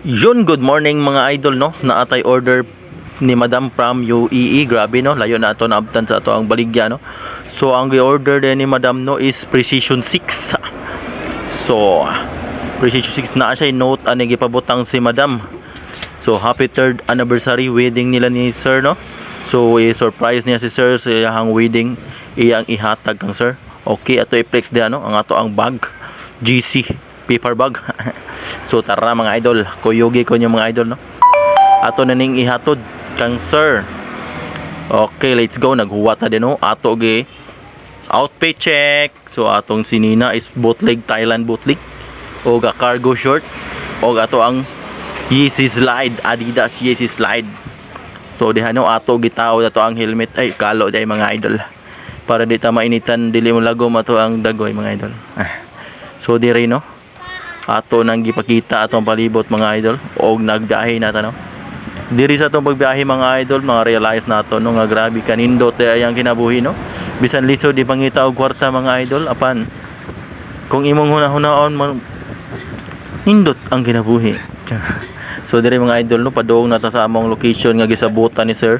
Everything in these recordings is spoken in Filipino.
Yun, good morning mga idol, no? Naatay order ni Madam from UAE. Grabe, no? Layo na ito, naabtan sa ito ang baligya, no? So, ang i-order din ni Madam, no, is Precision 6. So, Precision 6 na siya, note ani gipabutang si Madam. So, happy 3rd anniversary wedding nila ni Sir, no? So, i-surprise niya si Sir sa iyang wedding, iyang ihatag kang Sir. Okay, ato i-flex diyan, no? Ang ato ang bag, GC paper bag. So tara mga idol, kuyugi ko nyo mga idol, no? Ato na ning ihatod kang Sir. Okay, let's go. Naghuwata din, no? Ato gi outfit check. So atong sinina is bootleg, Thailand bootleg, o ga cargo short, o ato ang Yeezy slide, Adidas Yeezy slide. So diha, no, ato gitaw ato ang helmet. Ay kalo day mga idol, para di ta mainitan, dili mo lagom ato ang dagoy mga idol. So dire, no, ato nang gipakita atong palibot mga idol, og nagbiyahe nata, no? Diri sa atong pagbiyahe mga idol, mga realize nato, no, nga grabe kanindot ay ang kinabuhi, no? Bisan lisod di pangita og kwarta mga idol, apan kung imong hunahunaon nindot ang kinabuhi. So diri mga idol, no, padung nata sa among location nga gisabutan ni Sir.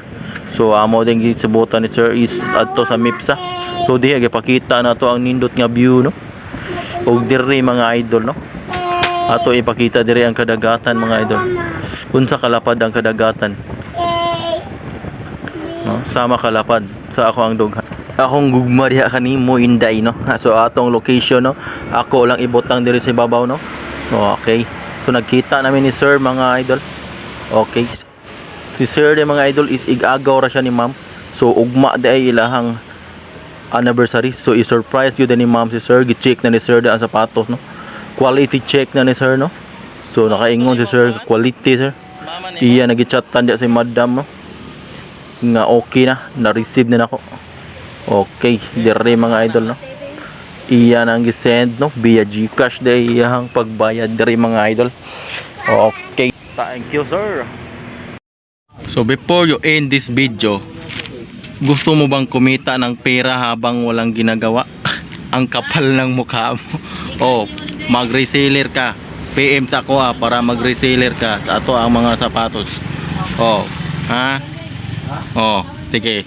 So amo din gisabutan ni Sir is adto sa Mipsa. So diha gipakita nato ang nindot nga view, no? Og diri mga idol, no, ato ipakita dire ang kadagatan mga idol. Unsa kalapad ang kadagatan, no? Sama kalapad sa ako ang dugha. Akong gugma diha kanimo inday, no? So atong location, no, ako lang ibutang dire sa ibabaw, no? Okay. So nagkita namin ni Sir mga idol. Okay. Si Sir de mga idol is igagaw ra siya ni Ma'am. So ugma di ay ilahang anniversary. So i-surprise yun din ni Ma'am si Sir. Gi-check na ni Sir de ang sapatos, no? Quality check na ni Sir, no? So nakaingon si Sir, quality Sir. Iya nagi-chatan dia si Madam, no, nga okay na receive na nako. Okay, dire mga idol, no, iya nang gi-send, no, via GCash day iyang pagbayad dire mga idol. Okay, thank you Sir. So before you end this video, gusto mo bang kumita ng pera habang walang ginagawa? Ang kapal ng mukha mo. Oh, mag-reseller ka, PM sa ako para mag-reseller ka sa ato ang mga sapatos. Oh, ha? Oh, sige.